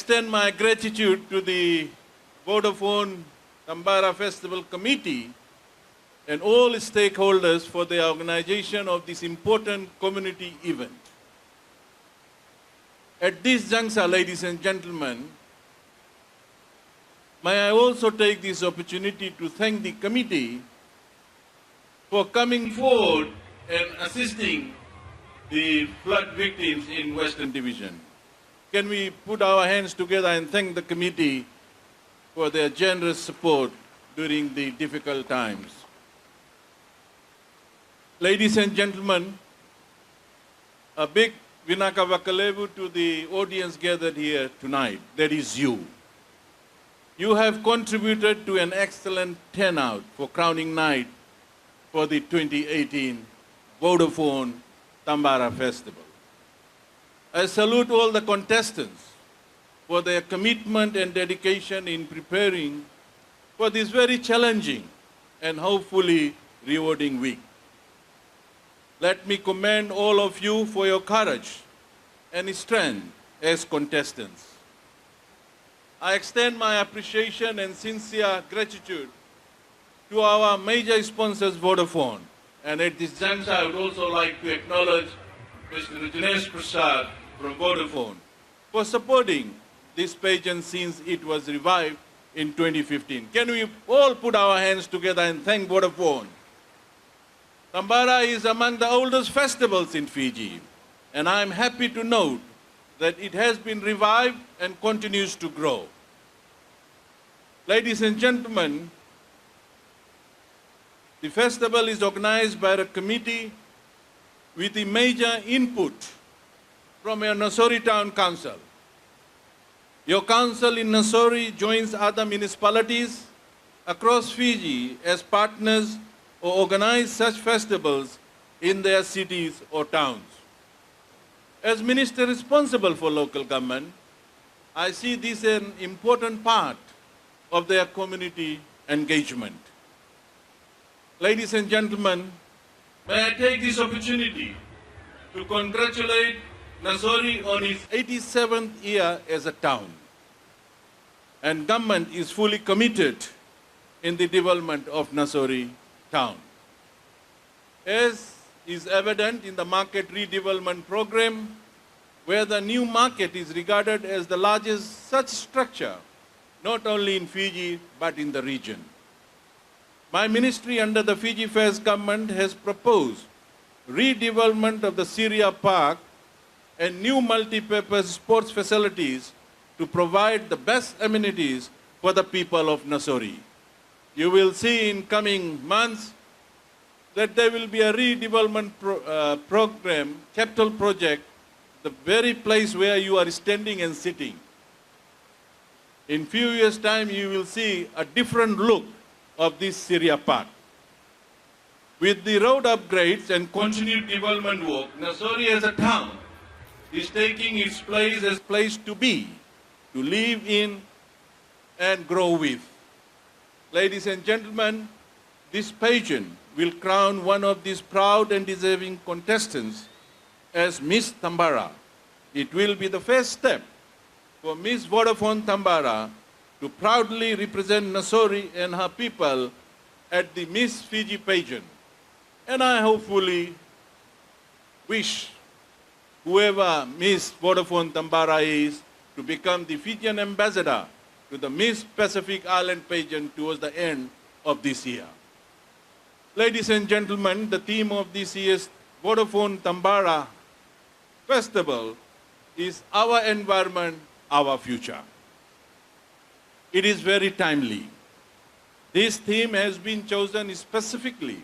extend my gratitude to the Vodafone Tambara Festival Committee and all stakeholders for the organization of this important community event. At this juncture, ladies and gentlemen, may I also take this opportunity to thank the committee for coming forward and assisting the flood victims in Western Division. Can we put our hands together and thank the committee for their generous support during the difficult times? Ladies and gentlemen, a big Vinaka Vakalevu to the audience gathered here tonight, that is you. You have contributed to an excellent turnout for crowning night for the 2018 Vodafone Tambara Festival. I salute all the contestants for their commitment and dedication in preparing for this very challenging and hopefully rewarding week. Let me commend all of you for your courage and strength as contestants. I extend my appreciation and sincere gratitude to our major sponsors, Vodafone. And at this juncture, I would also like to acknowledge Mr. Rajanesh Prasad from Vodafone for supporting this pageant since it was revived in 2015. Can we all put our hands together and thank Vodafone? Tambara is among the oldest festivals in Fiji, and I am happy to note that it has been revived and continues to grow. Ladies and gentlemen, the festival is organized by a committee with the major input from your Nassori Town Council. Your council in Nassori joins other municipalities across Fiji as partners or organize such festivals in their cities or towns. As minister responsible for local government, I see this as an important part of their community engagement. Ladies and gentlemen, may I take this opportunity to congratulate Nassori on its 87th year as a town. And government is fully committed in the development of Nassori town. As is evident in the market redevelopment program, where the new market is regarded as the largest such structure, not only in Fiji, but in the region. My ministry under the Fiji Affairs government has proposed redevelopment of the Syria Park and new multi-purpose sports facilities to provide the best amenities for the people of Nassori. You will see in coming months that there will be a redevelopment program, capital project, the very place where you are standing and sitting. In few years' time, you will see a different look of this Syria Park. With the road upgrades and continued development work, Nassori as a town is taking its place as place to be, to live in and grow with. Ladies and gentlemen, this pageant will crown one of these proud and deserving contestants as Miss Tambara. It will be the first step for Miss Vodafone Tambara to proudly represent Nassori and her people at the Miss Fiji pageant. And I hopefully wish whoever Miss Vodafone Tambara is to become the Fijian ambassador to the Miss Pacific Island pageant towards the end of this year. Ladies and gentlemen, the theme of this year's Vodafone Tambara Festival is Our Environment, Our Future. It is very timely. This theme has been chosen specifically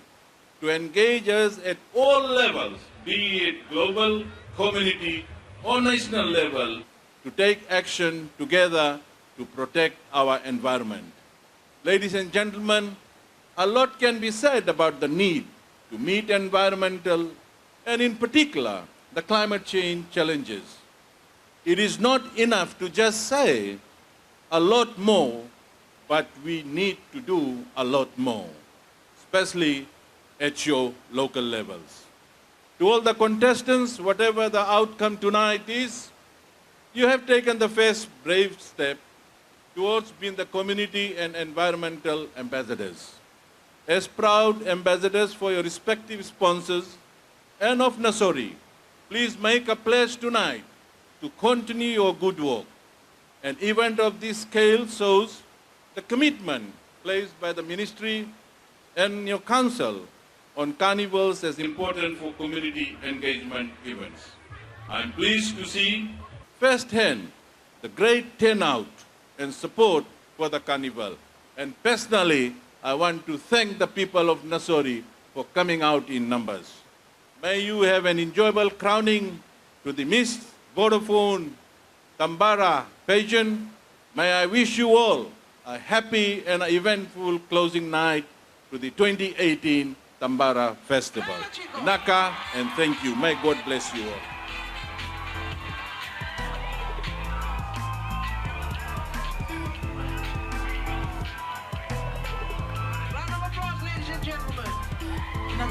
to engage us at all levels, be it global, community, or national level, to take action together to protect our environment. Ladies and gentlemen, a lot can be said about the need to meet environmental and in particular the climate change challenges. It is not enough to just say a lot more, but we need to do a lot more, especially at your local levels. To all the contestants, whatever the outcome tonight is, You have taken the first brave step towards being the community and environmental ambassadors. As proud ambassadors for your respective sponsors and of Nassori, please make a pledge tonight to continue your good work. An event of this scale shows the commitment placed by the ministry and your council on carnivals as important for community engagement events. I'm pleased to see firsthand the great turnout and support for the carnival. And personally, I want to thank the people of Nassori for coming out in numbers. May you have an enjoyable crowning to the Miss Vodafone Tambara pageant. May I wish you all a happy and eventful closing night to the 2018 Tambara Festival. Naka, and thank you. May God bless you all. Round of applause, ladies and gentlemen.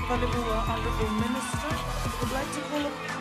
Honorable Minister, would like to call up